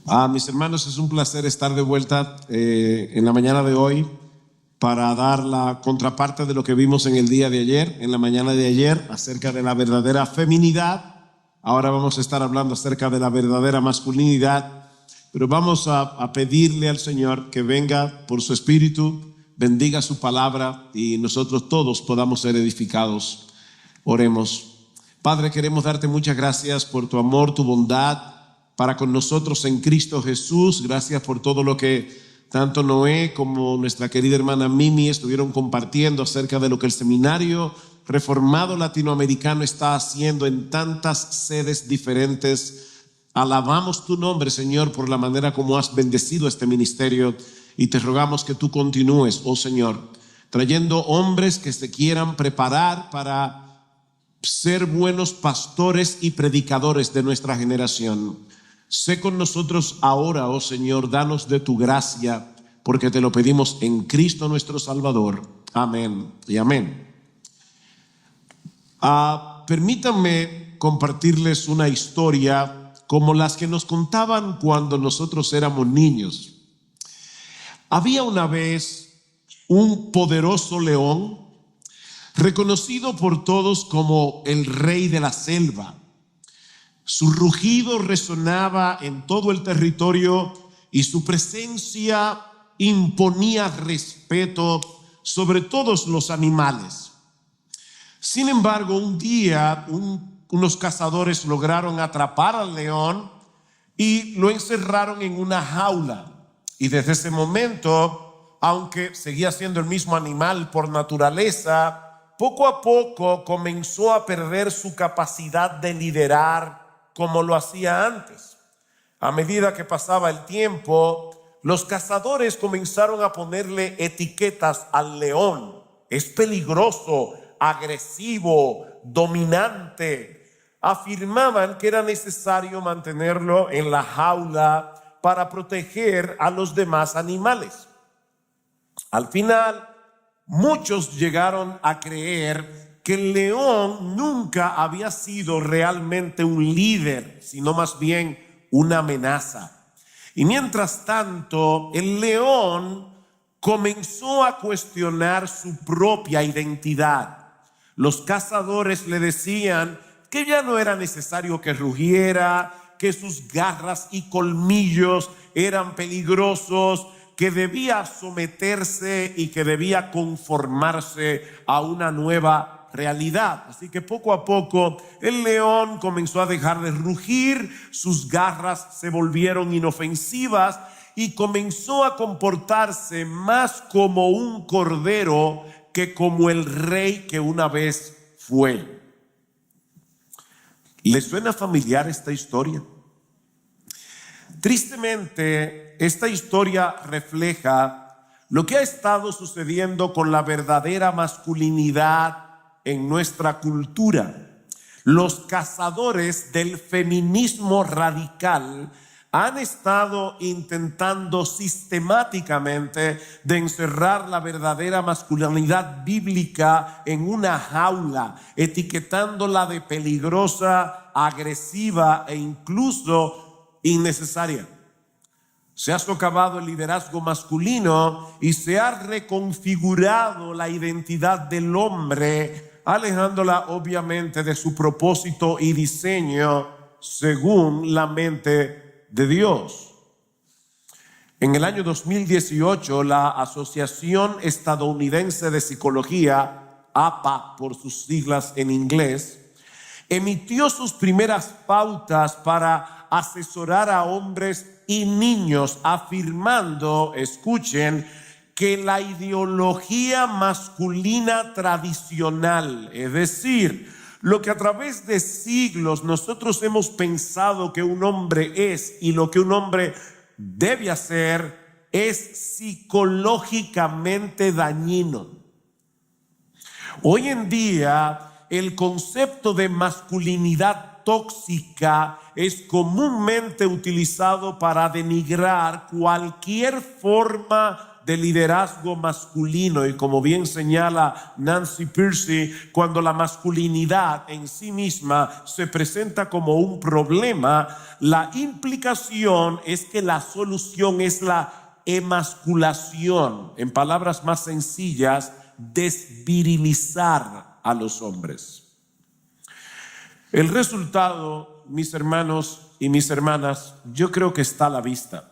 Mis hermanos, es un placer estar de vuelta en la mañana de hoy para dar la contraparte de lo que vimos en el día de ayer, en la mañana de ayer, acerca de la verdadera feminidad. Ahora vamos a estar hablando acerca de la verdadera masculinidad, pero vamos a pedirle al Señor que venga por su Espíritu, bendiga su palabra y nosotros todos podamos ser edificados. Oremos. Padre, queremos darte muchas gracias por tu amor, tu bondad para con nosotros en Cristo Jesús. Gracias por todo lo que tanto Noé como nuestra querida hermana Mimi estuvieron compartiendo acerca de lo que el Seminario Reformado Latinoamericano está haciendo en tantas sedes diferentes. Alabamos tu nombre, Señor, por la manera como has bendecido este ministerio y te rogamos que tú continúes, oh Señor, trayendo hombres que se quieran preparar para ser buenos pastores y predicadores de nuestra generación. Sé con nosotros ahora, oh Señor, danos de tu gracia, porque te lo pedimos en Cristo nuestro Salvador. Amén y amén. Permítanme compartirles una historia como las que nos contaban cuando nosotros éramos niños. Había una vez un poderoso león, reconocido por todos como el rey de la selva. Su rugido resonaba en todo el territorio y su presencia imponía respeto sobre todos los animales. Sin embargo, un día unos cazadores lograron atrapar al león y lo encerraron en una jaula. Y desde ese momento, aunque seguía siendo el mismo animal por naturaleza, poco a poco comenzó a perder su capacidad de liderar como lo hacía antes. A medida que pasaba el tiempo, los cazadores comenzaron a ponerle etiquetas al león. Es peligroso, agresivo, dominante. Afirmaban que era necesario mantenerlo en la jaula para proteger a los demás animales. Al final, muchos llegaron a creer que el león nunca había sido realmente un líder, sino más bien una amenaza. Y mientras tanto, el león comenzó a cuestionar su propia identidad. Los cazadores le decían que ya no era necesario que rugiera, que sus garras y colmillos eran peligrosos, que debía someterse y que debía conformarse a una nueva realidad. Así que poco a poco el león comenzó a dejar de rugir, sus garras se volvieron inofensivas y comenzó a comportarse más como un cordero que como el rey que una vez fue. ¿Les suena familiar esta historia? Tristemente, esta historia refleja lo que ha estado sucediendo con la verdadera masculinidad en nuestra cultura. Los cazadores del feminismo radical han estado intentando sistemáticamente de encerrar la verdadera masculinidad bíblica en una jaula, etiquetándola de peligrosa, agresiva e incluso innecesaria. Se ha socavado el liderazgo masculino y se ha reconfigurado la identidad del hombre, alejándola obviamente de su propósito y diseño según la mente de Dios. En el año 2018, la Asociación Estadounidense de Psicología, APA por sus siglas en inglés, emitió sus primeras pautas para asesorar a hombres y niños, afirmando, escuchen, que la ideología masculina tradicional, es decir, lo que a través de siglos nosotros hemos pensado que un hombre es y lo que un hombre debe hacer, es psicológicamente dañino. Hoy en día, el concepto de masculinidad tóxica es comúnmente utilizado para denigrar cualquier forma de liderazgo masculino, y como bien señala Nancy Pearcey, cuando la masculinidad en sí misma se presenta como un problema, la implicación es que la solución es la emasculación. En palabras más sencillas, desvirilizar a los hombres. El resultado, mis hermanos y mis hermanas, yo creo que está a la vista.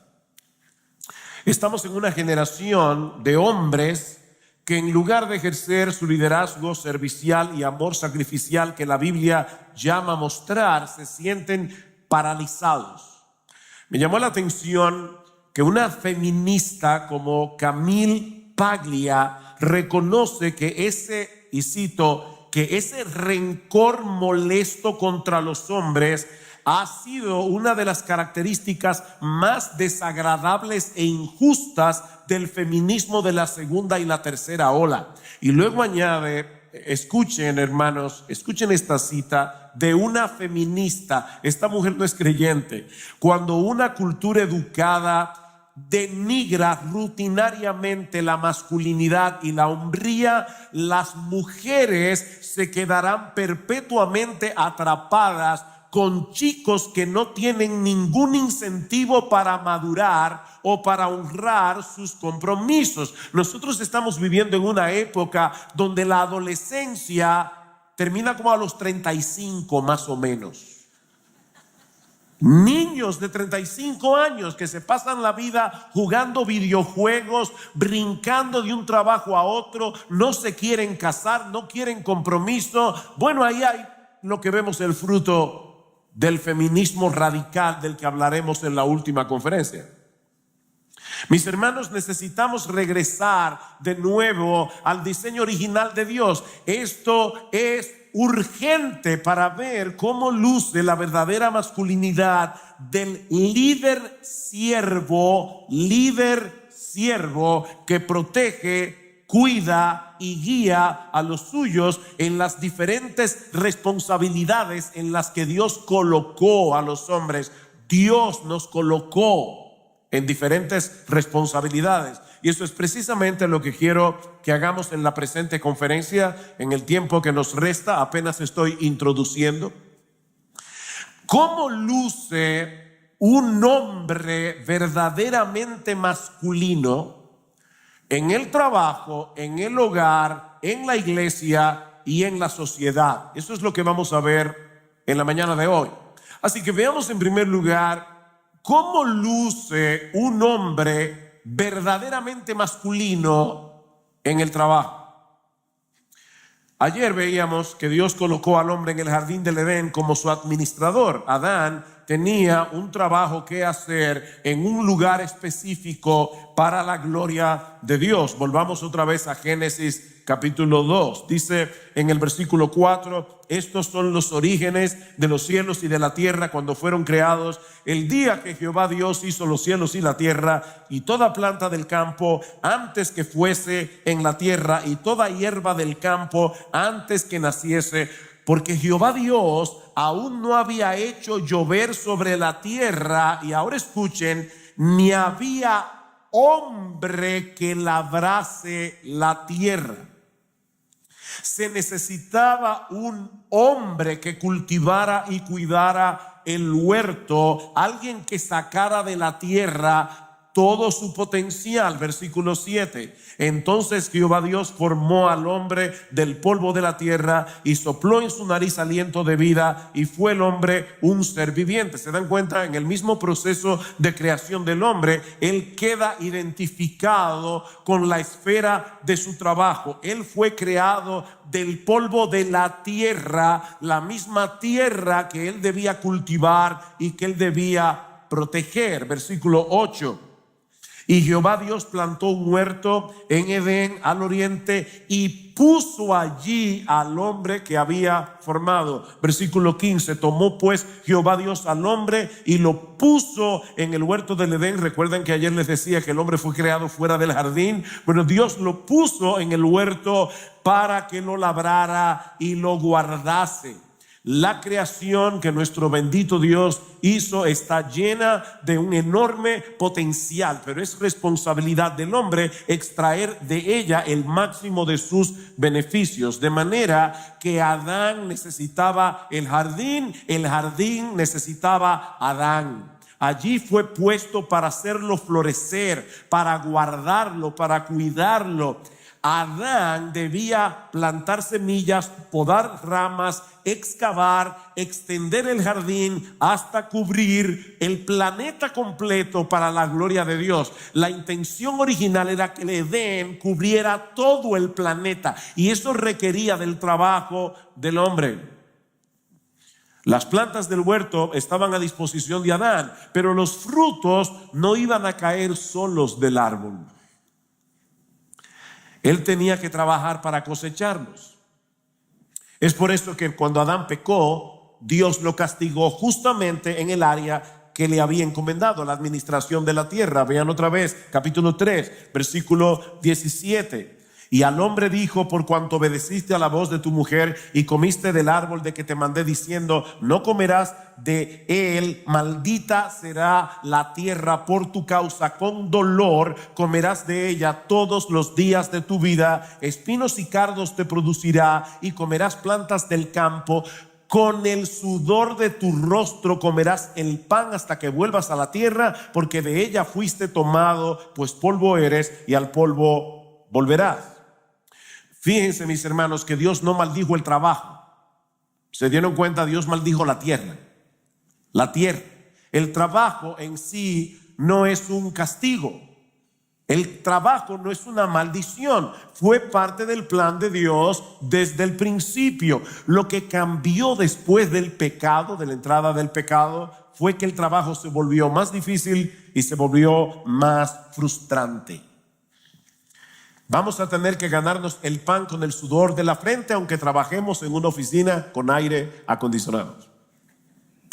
Estamos en una generación de hombres que, en lugar de ejercer su liderazgo servicial y amor sacrificial que la Biblia llama a mostrar, se sienten paralizados. Me llamó la atención que una feminista como Camille Paglia reconoce que ese, y cito, que ese rencor molesto contra los hombres ha sido una de las características más desagradables e injustas del feminismo de la segunda y la tercera ola. Y luego añade, escuchen hermanos, escuchen esta cita de una feminista. Esta mujer no es creyente. Cuando una cultura educada denigra rutinariamente la masculinidad y la hombría, las mujeres se quedarán perpetuamente atrapadas con chicos que no tienen ningún incentivo para madurar o para honrar sus compromisos. Nosotros estamos viviendo en una época donde la adolescencia termina como a los 35 más o menos. Niños de 35 años que se pasan la vida jugando videojuegos, brincando de un trabajo a otro, no se quieren casar, no quieren compromiso. Bueno, ahí hay lo que vemos, el fruto del feminismo radical del que hablaremos en la última conferencia. Mis hermanos, necesitamos regresar de nuevo al diseño original de Dios. Esto es urgente para ver cómo luce la verdadera masculinidad del líder siervo que protege, cuida y guía a los suyos en las diferentes responsabilidades en las que Dios colocó a los hombres. Dios nos colocó en diferentes responsabilidades, y eso es precisamente lo que quiero que hagamos en la presente conferencia. En el tiempo que nos resta, apenas estoy introduciendo cómo luce un hombre verdaderamente masculino en el trabajo, en el hogar, en la iglesia y en la sociedad. Eso es lo que vamos a ver en la mañana de hoy. Así que veamos en primer lugar cómo luce un hombre verdaderamente masculino en el trabajo. Ayer veíamos que Dios colocó al hombre en el jardín del Edén como su administrador. Adán tenía un trabajo que hacer en un lugar específico para la gloria de Dios. Volvamos otra vez a Génesis capítulo 2. Dice en el versículo 4: estos son los orígenes de los cielos y de la tierra cuando fueron creados, el día que Jehová Dios hizo los cielos y la tierra, y toda planta del campo antes que fuese en la tierra, y toda hierba del campo antes que naciese, porque Jehová Dios aún no había hecho llover sobre la tierra. Y ahora escuchen: ni había hombre que labrase la tierra. Se necesitaba un hombre que cultivara y cuidara el huerto, alguien que sacara de la tierra todo su potencial. Versículo 7: entonces Jehová Dios formó al hombre del polvo de la tierra y sopló en su nariz aliento de vida, y fue el hombre un ser viviente. ¿Se dan cuenta? En el mismo proceso de creación del hombre, él queda identificado con la esfera de su trabajo. Él fue creado del polvo de la tierra, la misma tierra que él debía cultivar y que él debía proteger. Versículo 8: y Jehová Dios plantó un huerto en Edén al oriente y puso allí al hombre que había formado. Versículo 15: tomó pues Jehová Dios al hombre y lo puso en el huerto del Edén. Recuerden que ayer les decía que el hombre fue creado fuera del jardín. Bueno, Dios lo puso en el huerto para que lo labrara y lo guardase. La creación que nuestro bendito Dios hizo está llena de un enorme potencial, pero es responsabilidad del hombre extraer de ella el máximo de sus beneficios. De manera que Adán necesitaba el jardín necesitaba a Adán. Allí fue puesto para hacerlo florecer, para guardarlo, para cuidarlo. Adán debía plantar semillas, podar ramas, excavar, extender el jardín hasta cubrir el planeta completo para la gloria de Dios. La intención original era que el Edén cubriera todo el planeta, y eso requería del trabajo del hombre. Las plantas del huerto estaban a disposición de Adán, pero los frutos no iban a caer solos del árbol. Él tenía que trabajar para cosecharlos. Es por esto que cuando Adán pecó, Dios lo castigó justamente en el área que le había encomendado, la administración de la tierra. Vean otra vez, capítulo 3, versículo 17. Y al hombre dijo: por cuanto obedeciste a la voz de tu mujer y comiste del árbol de que te mandé diciendo, no comerás de él, maldita será la tierra por tu causa, con dolor comerás de ella todos los días de tu vida, espinos y cardos te producirá y comerás plantas del campo. Con el sudor de tu rostro comerás el pan hasta que vuelvas a la tierra, porque de ella fuiste tomado, pues polvo eres y al polvo volverás. Fíjense, mis hermanos, que Dios no maldijo el trabajo. ¿Se dieron cuenta? Dios maldijo la tierra. La tierra. El trabajo en sí no es un castigo. El trabajo no es una maldición. Fue parte del plan de Dios desde el principio. Lo que cambió después del pecado, de la entrada del pecado, fue que el trabajo se volvió más difícil y se volvió más frustrante. Vamos a tener que ganarnos el pan con el sudor de la frente, aunque trabajemos en una oficina con aire acondicionado.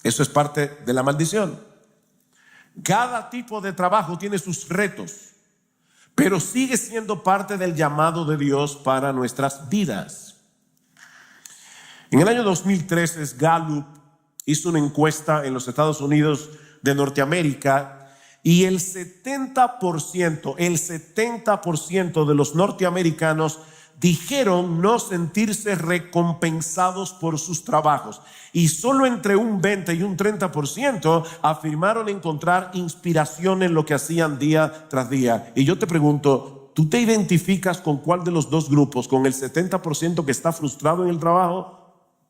Eso es parte de la maldición. Cada tipo de trabajo tiene sus retos, pero sigue siendo parte del llamado de Dios para nuestras vidas. En el año 2013, Gallup hizo una encuesta en los Estados Unidos de Norteamérica, y el 70% de los norteamericanos dijeron no sentirse recompensados por sus trabajos, y solo entre un 20 y un 30% afirmaron encontrar inspiración en lo que hacían día tras día. Y yo te pregunto, ¿tú te identificas con cuál de los dos grupos? ¿Con el 70% que está frustrado en el trabajo,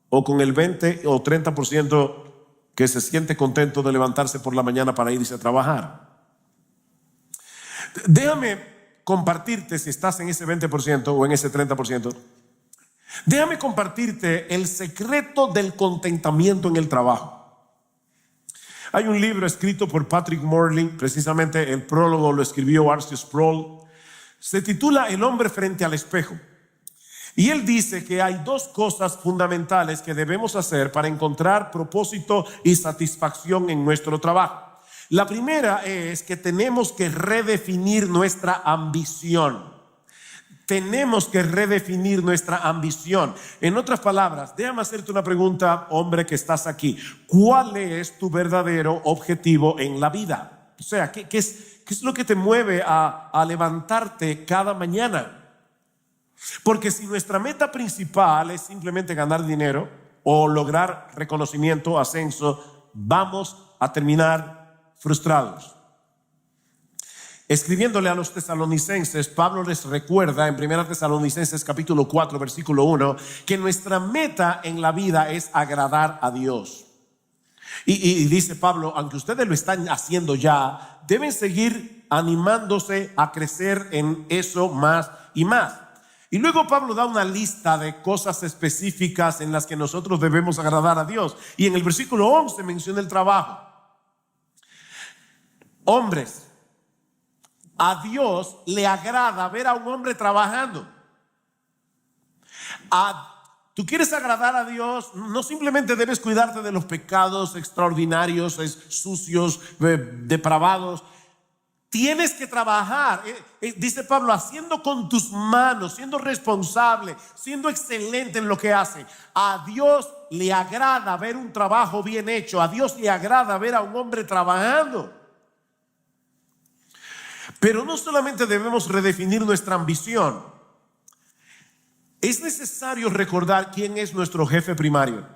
o con el 20 o 30% que se siente contento de levantarse por la mañana para irse a trabajar? Déjame compartirte, si estás en ese 20% o en ese 30%, déjame compartirte el secreto del contentamiento en el trabajo. Hay un libro escrito por Patrick Morley, precisamente el prólogo lo escribió R.C. Sproul. Se titula El hombre frente al espejo. Y él dice que hay dos cosas fundamentales que debemos hacer para encontrar propósito y satisfacción en nuestro trabajo. La primera es que tenemos que redefinir nuestra ambición. Tenemos que redefinir nuestra ambición. En otras palabras, déjame hacerte una pregunta, hombre que estás aquí. ¿Cuál es tu verdadero objetivo en la vida? O sea, ¿qué es lo que te mueve a levantarte cada mañana? Porque si nuestra meta principal es simplemente ganar dinero o lograr reconocimiento, ascenso, vamos a terminar frustrados. Escribiéndole a los tesalonicenses, Pablo les recuerda en 1 Tesalonicenses capítulo 4 versículo 1 que nuestra meta en la vida es agradar a Dios. Y dice Pablo, aunque ustedes lo están haciendo ya, deben seguir animándose a crecer en eso más y más. Y luego Pablo da una lista de cosas específicas en las que nosotros debemos agradar a Dios. Y en el versículo 11 menciona el trabajo. Hombres, a Dios le agrada ver a un hombre trabajando. Tú quieres agradar a Dios, no simplemente debes cuidarte de los pecados extraordinarios, sucios, depravados. Tienes que trabajar, dice Pablo, haciendo con tus manos, siendo responsable, siendo excelente en lo que hace. A Dios le agrada ver un trabajo bien hecho. A Dios le agrada ver a un hombre trabajando. Pero no solamente debemos redefinir nuestra ambición. Es necesario recordar quién es nuestro jefe primario.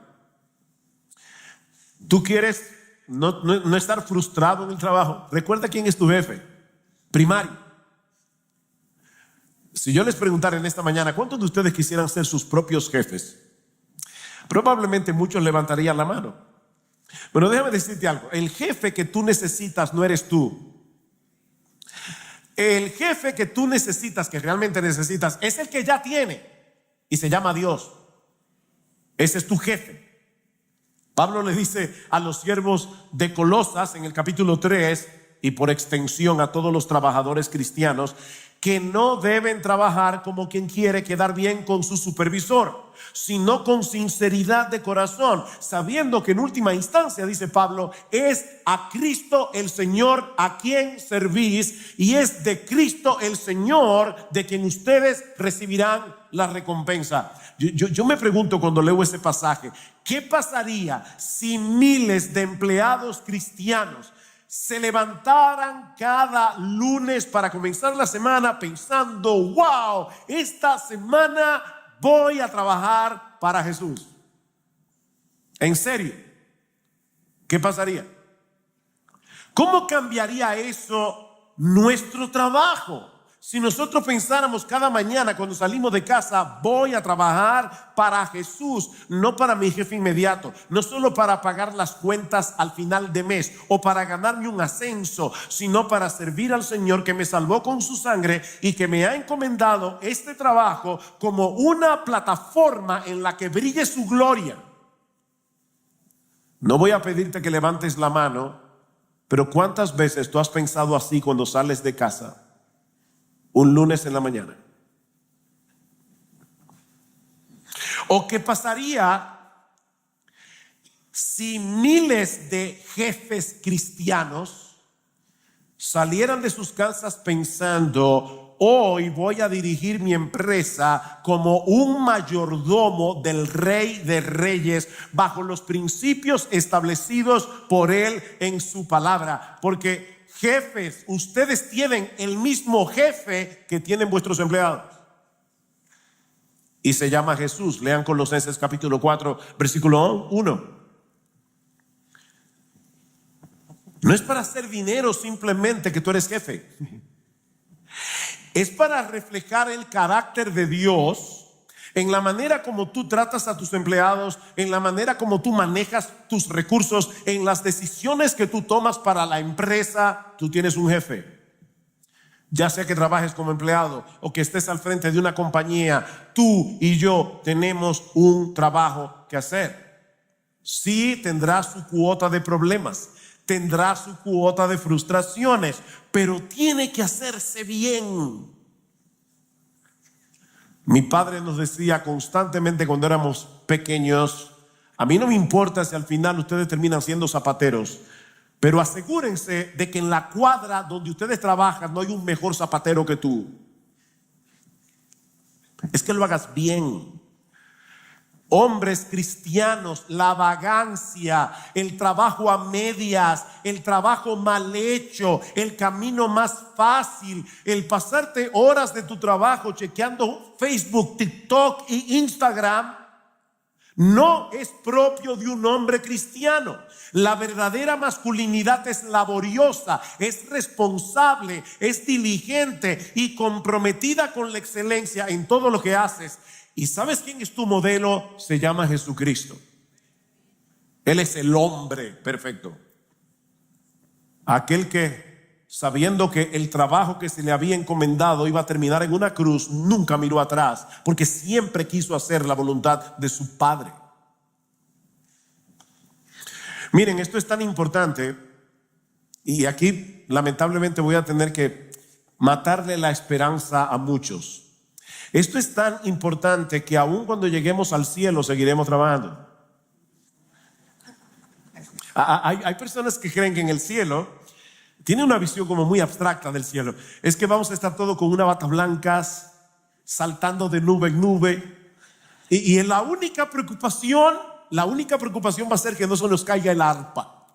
Tú quieres no estar frustrado en el trabajo. Recuerda quién es tu jefe primario. Si yo les preguntara en esta mañana, ¿cuántos de ustedes quisieran ser sus propios jefes? Probablemente muchos levantarían la mano. Pero déjame decirte algo. El jefe que tú necesitas no eres tú. El jefe que tú necesitas, que realmente necesitas, es el que ya tiene y se llama Dios. Ese es tu jefe. Pablo le dice a los siervos de Colosas en el capítulo 3 y por extensión a todos los trabajadores cristianos que no deben trabajar como quien quiere quedar bien con su supervisor, sino con sinceridad de corazón, sabiendo que en última instancia, dice Pablo, es a Cristo el Señor a quien servís y es de Cristo el Señor de quien ustedes recibirán la recompensa. Yo me pregunto cuando leo ese pasaje, ¿qué pasaría si miles de empleados cristianos se levantaran cada lunes para comenzar la semana pensando, wow, esta semana voy a trabajar para Jesús? En serio, ¿qué pasaría? ¿Cómo cambiaría eso nuestro trabajo? Si nosotros pensáramos cada mañana cuando salimos de casa, voy a trabajar para Jesús, no para mi jefe inmediato, no solo para pagar las cuentas al final de mes o para ganarme un ascenso, sino para servir al Señor que me salvó con su sangre y que me ha encomendado este trabajo como una plataforma en la que brille su gloria. No voy a pedirte que levantes la mano, pero ¿cuántas veces tú has pensado así cuando sales de casa? Un lunes en la mañana. ¿O qué pasaría si miles de jefes cristianos salieran de sus casas pensando, hoy voy a dirigir mi empresa como un mayordomo del Rey de Reyes bajo los principios establecidos por Él en su palabra? Porque jefes, ustedes tienen el mismo jefe que tienen vuestros empleados y se llama Jesús. Lean Colosenses capítulo 4 versículo 1. No es para hacer dinero simplemente que tú eres jefe. Es para reflejar el carácter de Dios en la manera como tú tratas a tus empleados, en la manera como tú manejas tus recursos, en las decisiones que tú tomas para la empresa. Tú tienes un jefe. Ya sea que trabajes como empleado o que estés al frente de una compañía, tú y yo tenemos un trabajo que hacer. Sí, tendrá su cuota de problemas, tendrá su cuota de frustraciones, pero tiene que hacerse bien. Mi padre nos decía constantemente cuando éramos pequeños, a mí no me importa si al final ustedes terminan siendo zapateros, pero asegúrense de que en la cuadra donde ustedes trabajan no hay un mejor zapatero que tú. Es que lo hagas bien. Hombres cristianos, la vagancia, el trabajo a medias, el trabajo mal hecho, el camino más fácil, el pasarte horas de tu trabajo chequeando Facebook, TikTok e Instagram, no es propio de un hombre cristiano. La verdadera masculinidad es laboriosa, es responsable, es diligente y comprometida con la excelencia en todo lo que haces. ¿Y sabes quién es tu modelo? Se llama Jesucristo. Él es el hombre perfecto. Aquel que, sabiendo que el trabajo que se le había encomendado iba a terminar en una cruz, nunca miró atrás, porque siempre quiso hacer la voluntad de su Padre. Miren, esto es tan importante, y aquí lamentablemente voy a tener que matarle la esperanza a muchos. Esto es tan importante que aun cuando lleguemos al cielo seguiremos trabajando. Hay personas que creen que en el cielo tiene una visión como muy abstracta del cielo. Es que vamos a estar todos con una bata blancas, saltando de nube en nube. Y la única preocupación va a ser que no se nos caiga el arpa.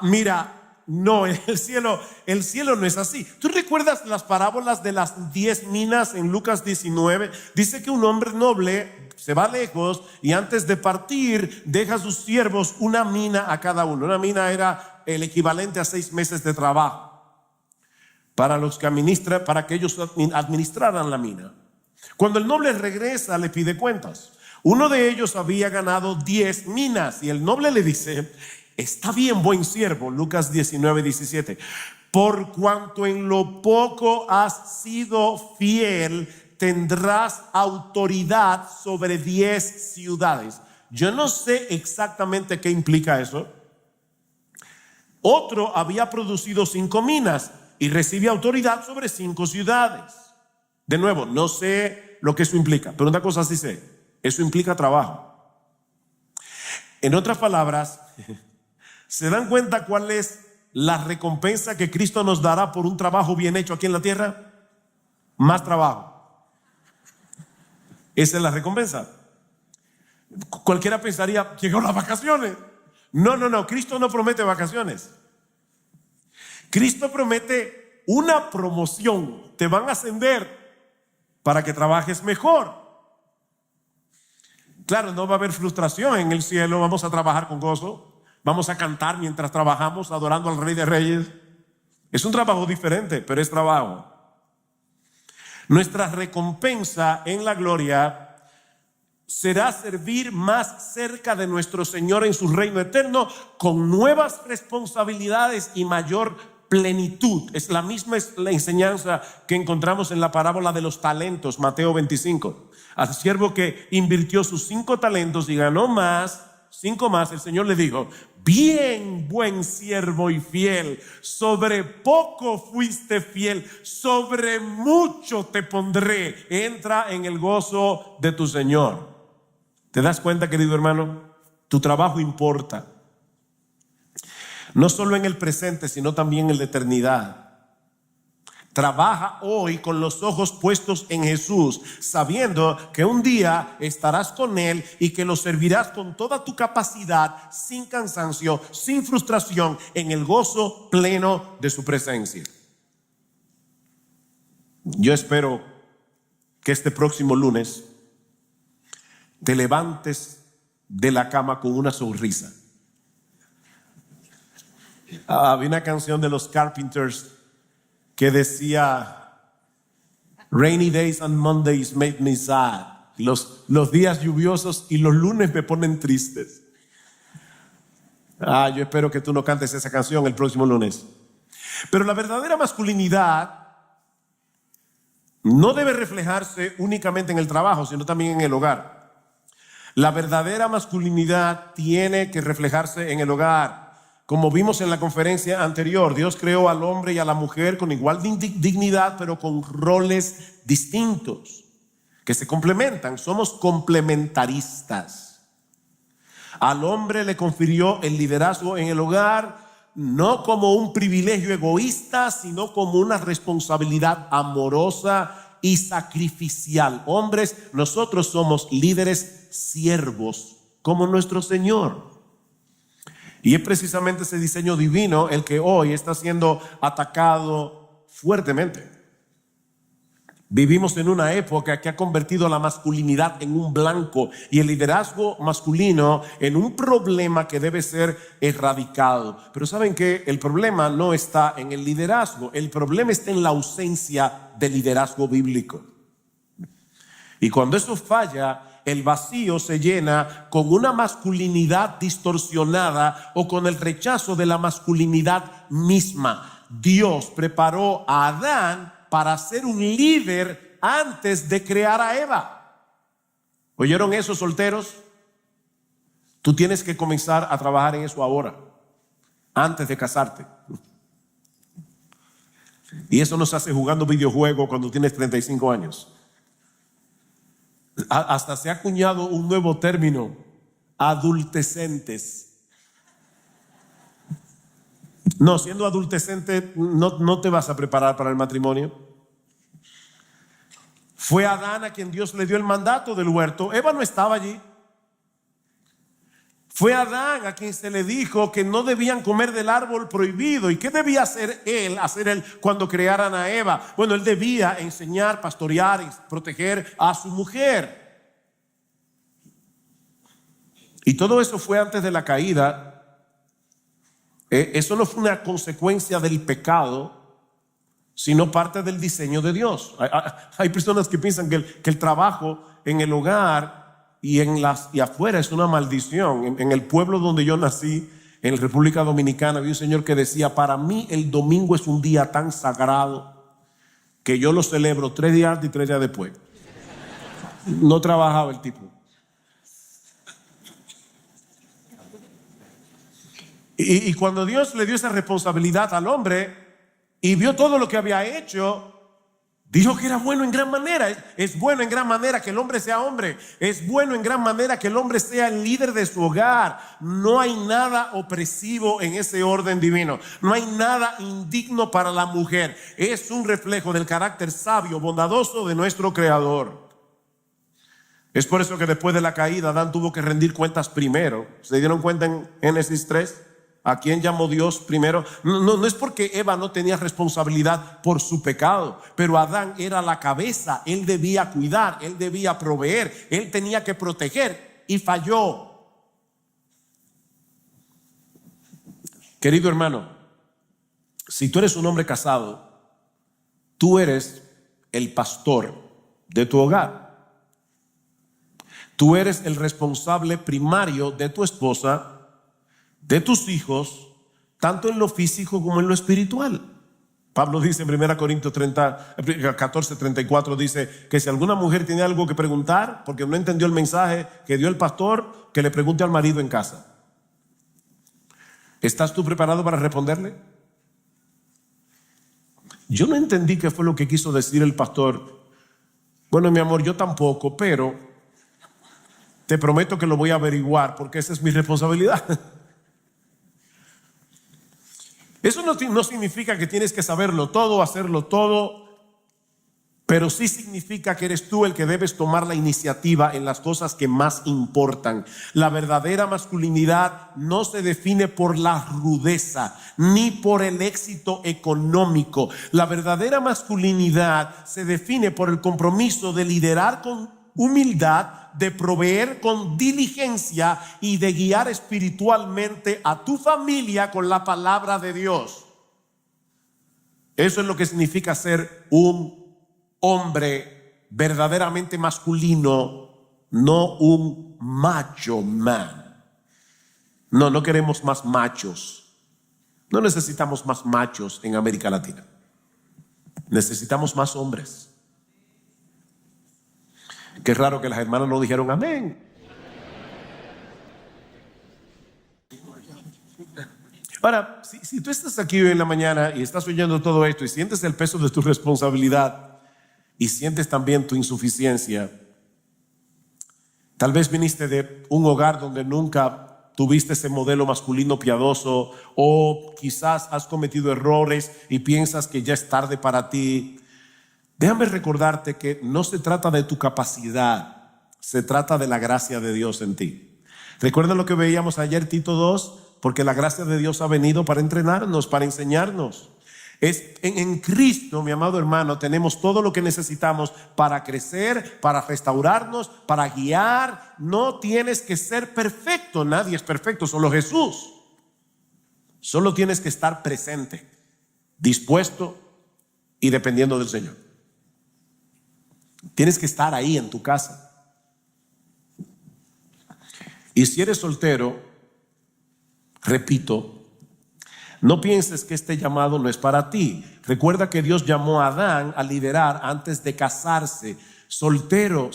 Mira, no, el cielo no es así. ¿Tú recuerdas las parábolas de las 10 minas en Lucas 19? Dice que un hombre noble se va lejos y antes de partir deja a sus siervos una mina a cada uno. Una mina era el equivalente a 6 meses de trabajo para que ellos administraran la mina. Cuando el noble regresa, le pide cuentas. Uno de ellos había ganado 10 minas y el noble le dice: está bien, buen siervo, Lucas 19:17, por cuanto en lo poco has sido fiel, tendrás autoridad sobre 10 ciudades. Yo no sé exactamente qué implica eso. Otro había producido 5 minas y recibe autoridad sobre 5 ciudades. De nuevo, no sé lo que eso implica, pero una cosa sí sé: eso implica trabajo. En otras palabras, ¿se dan cuenta cuál es la recompensa que Cristo nos dará por un trabajo bien hecho aquí en la tierra? Más trabajo. Esa es la recompensa. Cualquiera pensaría: llegó las vacaciones. No, Cristo no promete vacaciones. Cristo promete una promoción. Te van a ascender para que trabajes mejor. Claro, no va a haber frustración en el cielo. Vamos a trabajar con gozo. Vamos a cantar mientras trabajamos, adorando al Rey de Reyes. Es un trabajo diferente, pero es trabajo. Nuestra recompensa en la gloria será servir más cerca de nuestro Señor en su reino eterno, con nuevas responsabilidades y mayor plenitud. Es la misma enseñanza que encontramos en la parábola de los talentos, Mateo 25. Al siervo que invirtió sus 5 talentos y ganó 5 más, el Señor le dijo: bien, buen siervo y fiel, sobre poco fuiste fiel, sobre mucho te pondré, entra en el gozo de tu Señor. ¿Te das cuenta, querido hermano? Tu trabajo importa, no solo en el presente, sino también en la eternidad. Trabaja hoy con los ojos puestos en Jesús, sabiendo que un día estarás con Él y que lo servirás con toda tu capacidad, sin cansancio, sin frustración, en el gozo pleno de su presencia. Yo espero que este próximo lunes te levantes de la cama con una sonrisa. Había una canción de los Carpenters que decía: rainy days and Mondays make me sad. Los días lluviosos y los lunes me ponen tristes. Yo espero que tú no cantes esa canción el próximo lunes. Pero la verdadera masculinidad no debe reflejarse únicamente en el trabajo, sino también en el hogar. La verdadera masculinidad tiene que reflejarse en el hogar. Como vimos en la conferencia anterior, Dios creó al hombre y a la mujer con igual dignidad, pero con roles distintos que se complementan. Somos complementaristas. Al hombre le confirió el liderazgo en el hogar, no como un privilegio egoísta, sino como una responsabilidad amorosa y sacrificial. Hombres, nosotros somos líderes siervos como nuestro Señor. Y es precisamente ese diseño divino el que hoy está siendo atacado fuertemente. Vivimos en una época que ha convertido la masculinidad en un blanco y el liderazgo masculino en un problema que debe ser erradicado. Pero ¿saben qué? El problema no está en el liderazgo, el problema está en la ausencia de liderazgo bíblico. Y cuando eso falla, el vacío se llena con una masculinidad distorsionada o con el rechazo de la masculinidad misma. Dios preparó a Adán para ser un líder antes de crear a Eva. ¿Oyeron eso, solteros? Tú tienes que comenzar a trabajar en eso ahora, antes de casarte. Y eso no se hace jugando videojuegos cuando tienes 35 años. Hasta se ha acuñado un nuevo término: adultecentes. No, siendo adultecente no te vas a preparar para el matrimonio. Fue Adán a quien Dios le dio el mandato del huerto. Eva no estaba allí. Fue Adán a quien se le dijo que no debían comer del árbol prohibido. ¿Y qué debía hacer él cuando crearan a Eva? Bueno, él debía enseñar, pastorear y proteger a su mujer. Y todo eso fue antes de la caída. Eso no fue una consecuencia del pecado, sino parte del diseño de Dios. Hay personas que piensan que el trabajo en el hogar y afuera es una maldición. En el pueblo donde yo nací, en la República Dominicana, había un señor que decía: para mí el domingo es un día tan sagrado que yo lo celebro 3 días antes y 3 días después. No trabajaba el tipo. Y cuando Dios le dio esa responsabilidad al hombre y vio todo lo que había hecho, dijo que era bueno en gran manera. Es bueno en gran manera que el hombre sea hombre. Es bueno en gran manera que el hombre sea el líder de su hogar. No hay nada opresivo en ese orden divino. No hay nada indigno para la mujer. Es un reflejo del carácter sabio, bondadoso de nuestro Creador. Es por eso que después de la caída Adán tuvo que rendir cuentas primero. ¿Se dieron cuenta en Génesis 3? ¿A quién llamó Dios primero? No es porque Eva no tenía responsabilidad por su pecado, pero Adán era la cabeza. Él debía cuidar, él debía proveer, él tenía que proteger y falló. Querido hermano, si tú eres un hombre casado, tú eres el pastor de tu hogar. Tú eres el responsable primario de tu esposa, de tus hijos, tanto en lo físico como en lo espiritual. Pablo dice en 1 Corintios 14:34, dice que si alguna mujer tiene algo que preguntar porque no entendió el mensaje que dio el pastor, que le pregunte al marido en casa. ¿Estás tú preparado para responderle? Yo no entendí qué fue lo que quiso decir el pastor. Bueno, mi amor, yo tampoco, pero te prometo que lo voy a averiguar porque esa es mi responsabilidad. Eso no significa que tienes que saberlo todo, hacerlo todo, pero sí significa que eres tú el que debes tomar la iniciativa en las cosas que más importan. La verdadera masculinidad no se define por la rudeza ni por el éxito económico. La verdadera masculinidad se define por el compromiso de liderar con humildad, de proveer con diligencia y de guiar espiritualmente a tu familia con la palabra de Dios. Eso es lo que significa ser un hombre verdaderamente masculino, no un macho man. No queremos más machos. No necesitamos más machos en América Latina. Necesitamos más hombres. Qué raro que las hermanas no dijeron amén. Ahora, si tú estás aquí hoy en la mañana y estás oyendo todo esto y sientes el peso de tu responsabilidad y sientes también tu insuficiencia, tal vez viniste de un hogar donde nunca tuviste ese modelo masculino piadoso, o quizás has cometido errores y piensas que ya es tarde para ti. Déjame recordarte que no se trata de tu capacidad, se trata de la gracia de Dios en ti. ¿Recuerdan lo que veíamos ayer, Tito 2? Porque la gracia de Dios ha venido para entrenarnos, para enseñarnos. En Cristo, mi amado hermano, tenemos todo lo que necesitamos para crecer, para restaurarnos, para guiar. No tienes que ser perfecto, nadie es perfecto, solo Jesús. Solo tienes que estar presente, dispuesto y dependiendo del Señor. Tienes que estar ahí en tu casa. Y si eres soltero, repito, no pienses que este llamado no es para ti. Recuerda que Dios llamó a Adán a liderar antes de casarse. Soltero,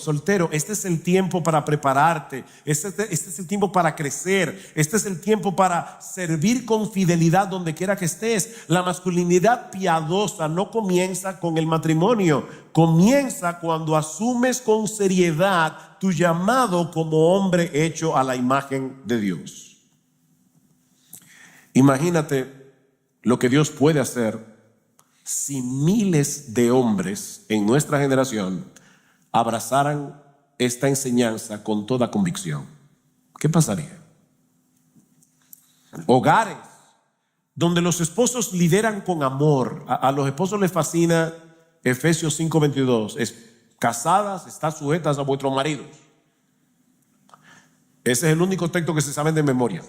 este es el tiempo para prepararte. Este es el tiempo para crecer. Este es el tiempo para servir con fidelidad donde quiera que estés. La masculinidad piadosa no comienza con el matrimonio. Comienza cuando asumes con seriedad tu llamado como hombre hecho a la imagen de Dios. Imagínate lo que Dios puede hacer si miles de hombres en nuestra generación abrazaran esta enseñanza con toda convicción. ¿Qué pasaría? Hogares donde los esposos lideran con amor. A los esposos les fascina Efesios 5:22. Casadas, están sujetas a vuestros maridos. Ese es el único texto que se saben de memoria.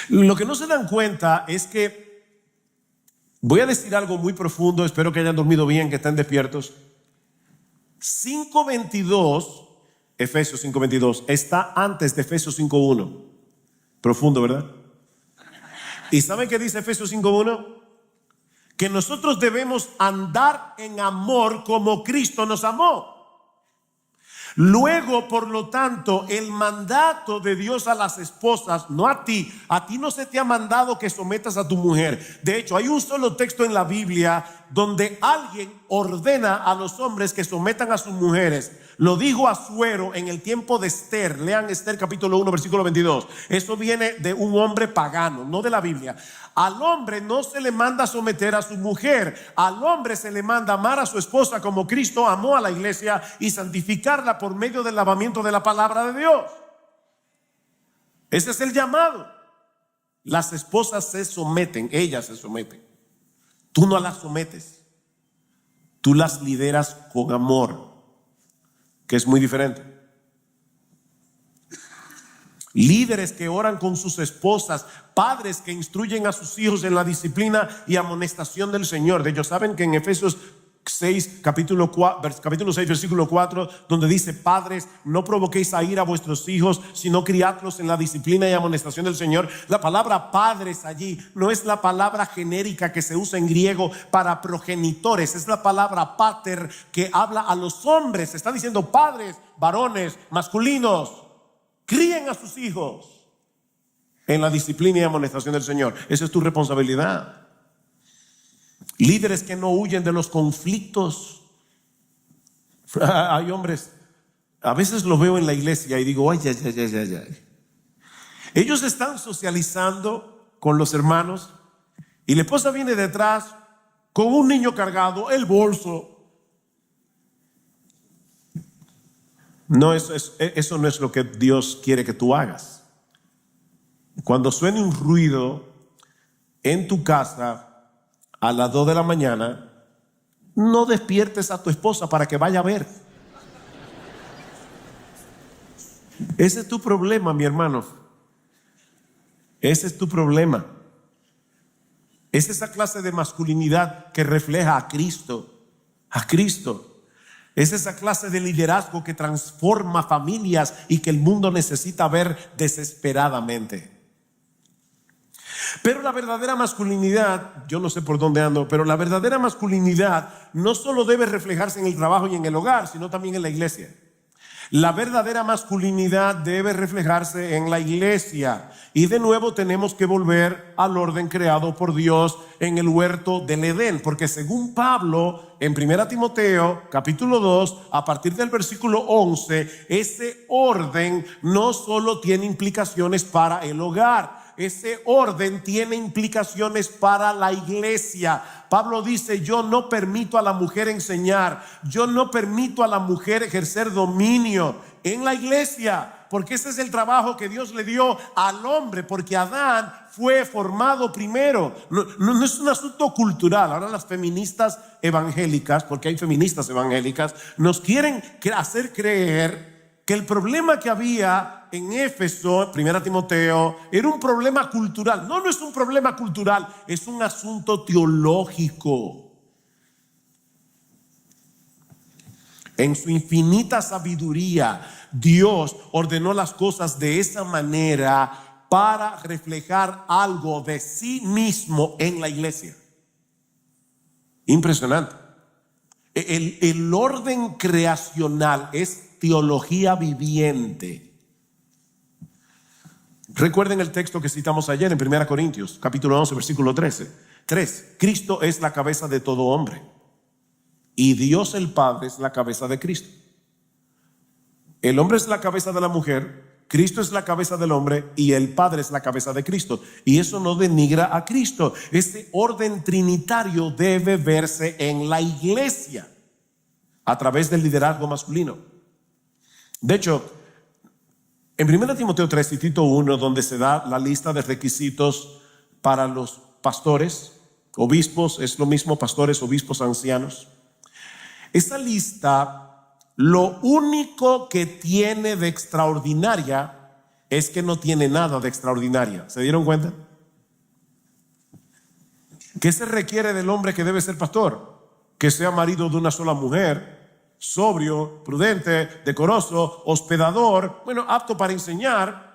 Lo que no se dan cuenta es que, voy a decir algo muy profundo, espero que hayan dormido bien, que estén despiertos. 5:22, Efesios 5:22, está antes de Efesios 5:1. Profundo, ¿verdad? ¿Y saben qué dice Efesios 5:1? Que nosotros debemos andar en amor como Cristo nos amó. Luego, por lo tanto, el mandato de Dios a las esposas, no a ti no se te ha mandado que sometas a tu mujer. De hecho, hay un solo texto en la Biblia donde alguien ordena a los hombres que sometan a sus mujeres. Lo dijo Asuero en el tiempo de Esther. Lean Esther capítulo 1 versículo 22. Eso viene de un hombre pagano, no de la Biblia. Al hombre no se le manda someter a su mujer. Al hombre se le manda amar a su esposa como Cristo amó a la iglesia y santificarla por medio del lavamiento de la palabra de Dios. Ese es el llamado. Las esposas se someten, ellas se someten. Tú no las sometes, tú las lideras con amor, que es muy diferente. Líderes que oran con sus esposas, padres que instruyen a sus hijos en la disciplina y amonestación del Señor. De ellos saben que en Efesios 6, capítulo 6, versículo 4, donde dice: padres, no provoquéis a ira a vuestros hijos, sino criadlos en la disciplina y amonestación del Señor. La palabra padres allí no es la palabra genérica que se usa en griego para progenitores, es la palabra pater, que habla a los hombres. Está diciendo: padres, varones, masculinos, críen a sus hijos en la disciplina y amonestación del Señor. Esa es tu responsabilidad. Líderes que no huyen de los conflictos. Hay hombres, a veces los veo en la iglesia y digo: ay. Ellos están socializando con los hermanos y la esposa viene detrás con un niño cargado, el bolso. No, eso no es lo que Dios quiere que tú hagas. Cuando suene un ruido en tu casa a las 2 de la mañana, no despiertes a tu esposa para que vaya a ver. Ese es tu problema, mi hermano. Ese es tu problema. Es esa clase de masculinidad que refleja a Cristo. A Cristo. Es esa clase de liderazgo que transforma familias y que el mundo necesita ver desesperadamente. Pero la verdadera masculinidad, yo no sé por dónde ando, pero la verdadera masculinidad no solo debe reflejarse en el trabajo y en el hogar, sino también en la iglesia. La verdadera masculinidad debe reflejarse en la iglesia. Y de nuevo tenemos que volver al orden creado por Dios en el huerto del Edén, porque según Pablo en 1 Timoteo capítulo 2, a partir del versículo 11, ese orden no solo tiene implicaciones para el hogar, ese orden tiene implicaciones para la iglesia. Pablo dice: yo no permito a la mujer enseñar, yo no permito a la mujer ejercer dominio en la iglesia, porque ese es el trabajo que Dios le dio al hombre, porque Adán fue formado primero. No es un asunto cultural. Ahora las feministas evangélicas, porque hay feministas evangélicas, nos quieren hacer creer que el problema que había en Éfeso, 1 Timoteo, era un problema cultural. No es un problema cultural, es un asunto teológico. En su infinita sabiduría, Dios ordenó las cosas de esa manera para reflejar algo de sí mismo en la iglesia. Impresionante. El orden creacional es teología viviente. Recuerden el texto que citamos ayer en 1 Corintios capítulo 11 versículo 13. 3. Cristo es la cabeza de todo hombre y Dios el Padre es la cabeza de Cristo. El hombre es la cabeza de la mujer Cristo es la cabeza del hombre y el Padre es la cabeza de Cristo. Y eso no denigra a Cristo. Este orden trinitario debe verse en la iglesia a través del liderazgo masculino. De hecho, en 1 Timoteo 3 y Tito 1, donde se da la lista de requisitos para los pastores, obispos, es lo mismo, pastores, obispos, ancianos. Esta lista, lo único que tiene de extraordinaria es que no tiene nada de extraordinaria. ¿Se dieron cuenta? ¿Qué se requiere del hombre que debe ser pastor? Que sea marido de una sola mujer, sobrio, prudente, decoroso, hospedador, apto para enseñar,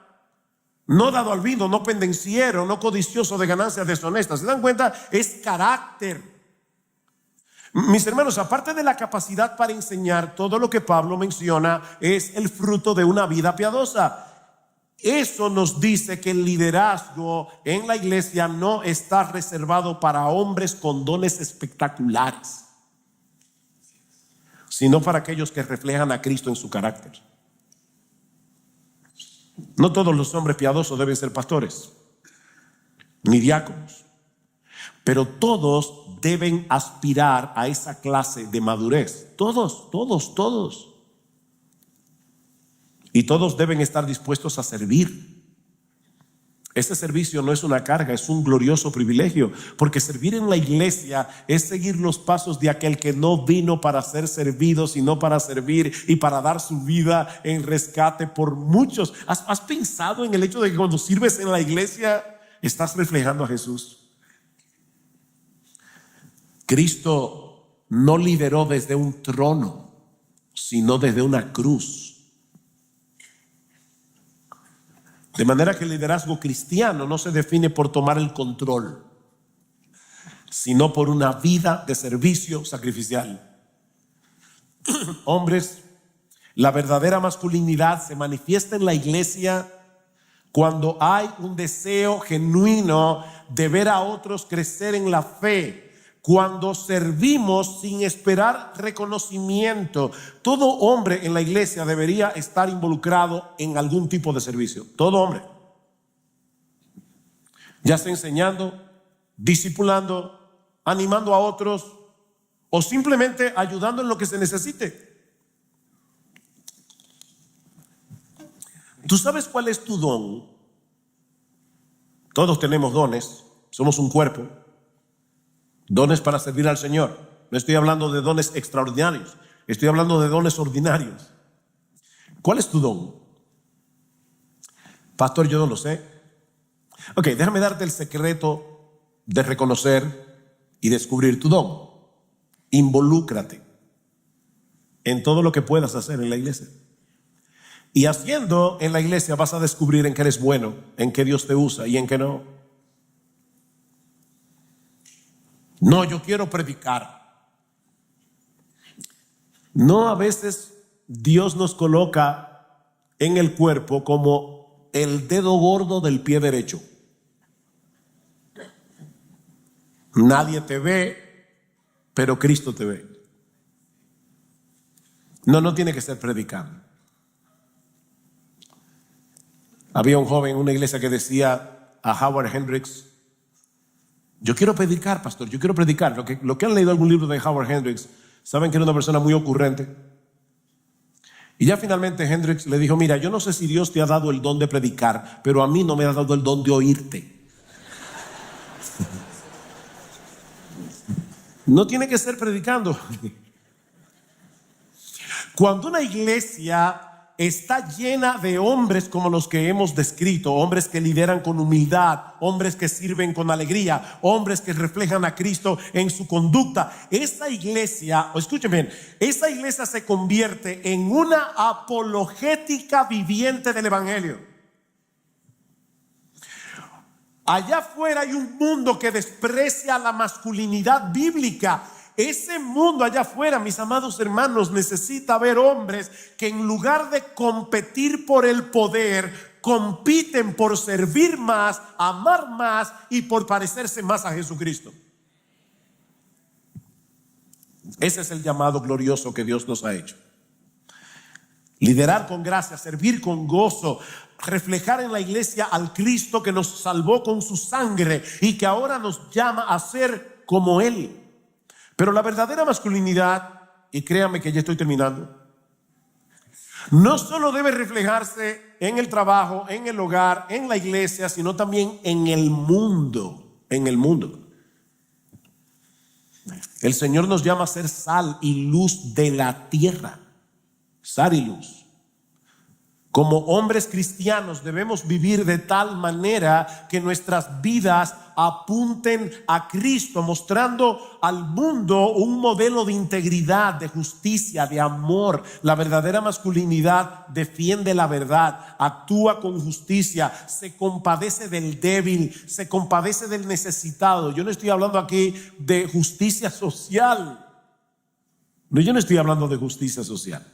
no dado al vino, no pendenciero, no codicioso de ganancias deshonestas. ¿Se dan cuenta? Es carácter. Mis hermanos, aparte de la capacidad para enseñar, todo lo que Pablo menciona es el fruto de una vida piadosa. Eso nos dice que el liderazgo en la iglesia no está reservado para hombres con dones espectaculares, sino para aquellos que reflejan a Cristo en su carácter. No todos los hombres piadosos deben ser pastores, ni diáconos, pero todos deben aspirar a esa clase de madurez. Todos. Y todos deben estar dispuestos a servir. Ese servicio no es una carga, es un glorioso privilegio, porque servir en la iglesia es seguir los pasos de aquel que no vino para ser servido, sino para servir y para dar su vida en rescate por muchos. ¿Has pensado en el hecho de que cuando sirves en la iglesia estás reflejando a Jesús? Cristo no lideró desde un trono, sino desde una cruz. De manera que el liderazgo cristiano no se define por tomar el control, sino por una vida de servicio sacrificial. Hombres, la verdadera masculinidad se manifiesta en la iglesia cuando hay un deseo genuino de ver a otros crecer en la fe. Cuando servimos sin esperar reconocimiento. Todo hombre en la iglesia debería estar involucrado en algún tipo de servicio. Todo hombre. Ya sea enseñando, discipulando, animando a otros o simplemente ayudando en lo que se necesite. ¿Tú sabes cuál es tu don? Todos tenemos dones. Somos un cuerpo. Dones para servir al Señor. No estoy hablando de dones extraordinarios, estoy hablando de dones ordinarios. ¿Cuál es tu don? Pastor, yo no lo sé. Ok, déjame darte el secreto de reconocer y descubrir tu don. Involúcrate en todo lo que puedas hacer en la iglesia. Y haciendo en la iglesia vas a descubrir en qué eres bueno, en qué Dios te usa y en qué no. No, yo quiero predicar. No, a veces Dios nos coloca en el cuerpo como el dedo gordo del pie derecho. Nadie te ve, pero Cristo te ve. No tiene que ser predicando. Había un joven en una iglesia que decía a Howard Hendricks: yo quiero predicar, pastor, yo quiero predicar. Lo que han leído algún libro de Howard Hendricks, saben que era una persona muy ocurrente. Y ya finalmente Hendricks le dijo: mira, yo no sé si Dios te ha dado el don de predicar, pero a mí no me ha dado el don de oírte. No tiene que ser predicando. Cuando una iglesia está llena de hombres como los que hemos descrito, hombres que lideran con humildad, hombres que sirven con alegría, hombres que reflejan a Cristo en su conducta, esa iglesia, escuchen bien, esa iglesia se convierte en una apologética viviente del evangelio. Allá afuera hay un mundo que desprecia la masculinidad bíblica. Ese mundo allá afuera, mis amados hermanos, necesita ver hombres que en lugar de competir por el poder, compiten por servir más, amar más y por parecerse más a Jesucristo. Ese es el llamado glorioso que Dios nos ha hecho. Liderar con gracia, servir con gozo, reflejar en la iglesia al Cristo que nos salvó con su sangre y que ahora nos llama a ser como Él. Pero la verdadera masculinidad, y créanme que ya estoy terminando, no solo debe reflejarse en el trabajo, en el hogar, en la iglesia, sino también en el mundo. En el mundo. El Señor nos llama a ser sal y luz de la tierra. Sal y luz. Como hombres cristianos debemos vivir de tal manera que nuestras vidas apunten a Cristo, mostrando al mundo un modelo de integridad, de justicia, de amor. La verdadera masculinidad defiende la verdad, actúa con justicia, se compadece del débil, se compadece del necesitado. Yo no estoy hablando aquí de justicia social. No, yo no estoy hablando de justicia social.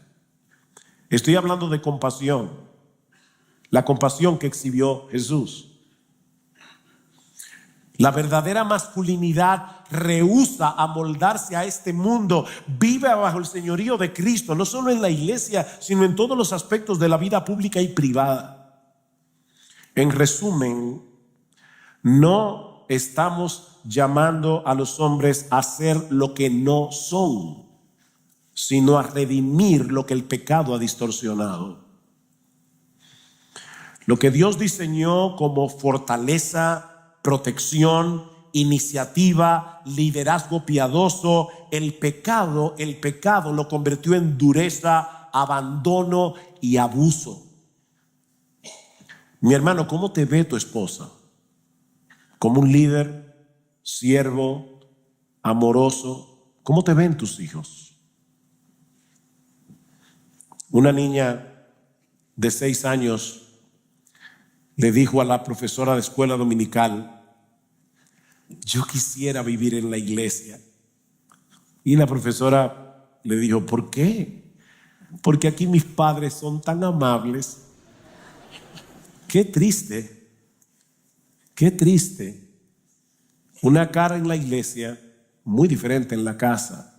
Estoy hablando de compasión, la compasión que exhibió Jesús. La verdadera masculinidad rehúsa amoldarse a este mundo, vive bajo el señorío de Cristo, no solo en la iglesia, sino en todos los aspectos de la vida pública y privada. En resumen, no estamos llamando a los hombres a ser lo que no son, sino a redimir lo que el pecado ha distorsionado. Lo que Dios diseñó como fortaleza, protección, iniciativa, liderazgo piadoso, el pecado lo convirtió en dureza, abandono y abuso. Mi hermano, ¿cómo te ve tu esposa? ¿Como un líder, siervo, amoroso? ¿Cómo te ven tus hijos? Una niña de 6 años le dijo a la profesora de escuela dominical: yo quisiera vivir en la iglesia. Y la profesora le dijo: ¿por qué? Porque aquí mis padres son tan amables. Qué triste, qué triste. Una cara en la iglesia, muy diferente en la casa.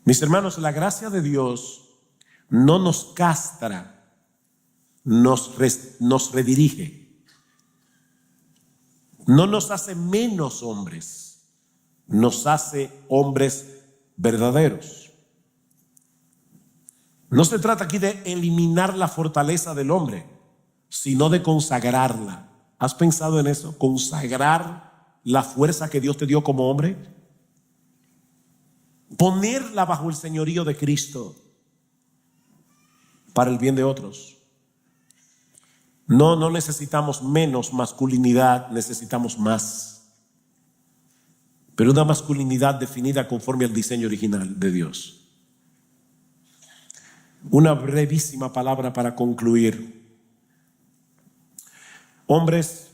Mis hermanos, la gracia de Dios no nos castra, nos redirige. No nos hace menos hombres, nos hace hombres verdaderos. No se trata aquí de eliminar la fortaleza del hombre, sino de consagrarla. ¿Has pensado en eso? Consagrar la fuerza que Dios te dio como hombre. Ponerla bajo el señorío de Cristo para el bien de otros. No necesitamos menos masculinidad, necesitamos más. Pero una masculinidad definida conforme al diseño original de Dios. Una brevísima palabra para concluir. Hombres,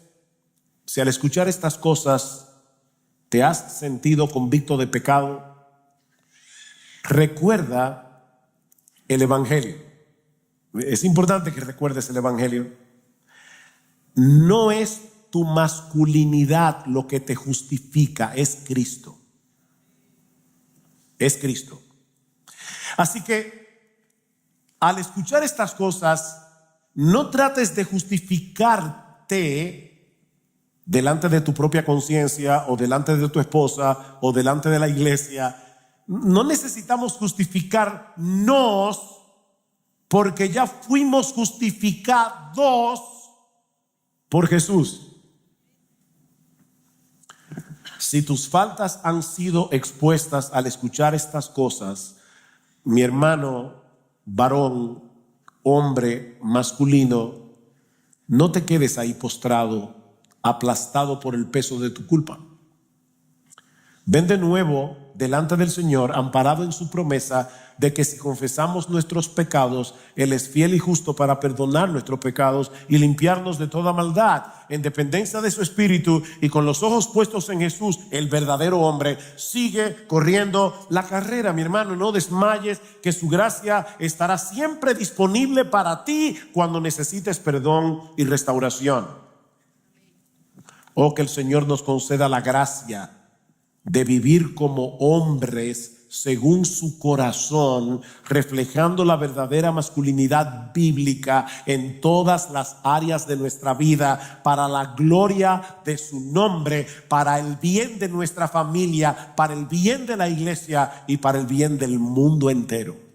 si al escuchar estas cosas te has sentido convicto de pecado, recuerda el Evangelio. Es importante que recuerdes el Evangelio. No es tu masculinidad lo que te justifica, es Cristo. Es Cristo. Así que al escuchar estas cosas, no trates de justificarte delante de tu propia conciencia o delante de tu esposa o delante de la iglesia. No necesitamos justificarnos porque ya fuimos justificados por Jesús. Si tus faltas han sido expuestas al escuchar estas cosas, mi hermano, varón, hombre, masculino, no te quedes ahí postrado, aplastado por el peso de tu culpa. Ven de nuevo delante del Señor, amparado en su promesa de que si confesamos nuestros pecados, Él es fiel y justo para perdonar nuestros pecados y limpiarnos de toda maldad. En dependencia de su Espíritu y con los ojos puestos en Jesús, el verdadero hombre, sigue corriendo la carrera. Mi hermano, no desmayes, que su gracia estará siempre disponible para ti cuando necesites perdón y restauración. Oh, que el Señor nos conceda la gracia de vivir como hombres según su corazón, reflejando la verdadera masculinidad bíblica en todas las áreas de nuestra vida, para la gloria de su nombre, para el bien de nuestra familia, para el bien de la iglesia y para el bien del mundo entero.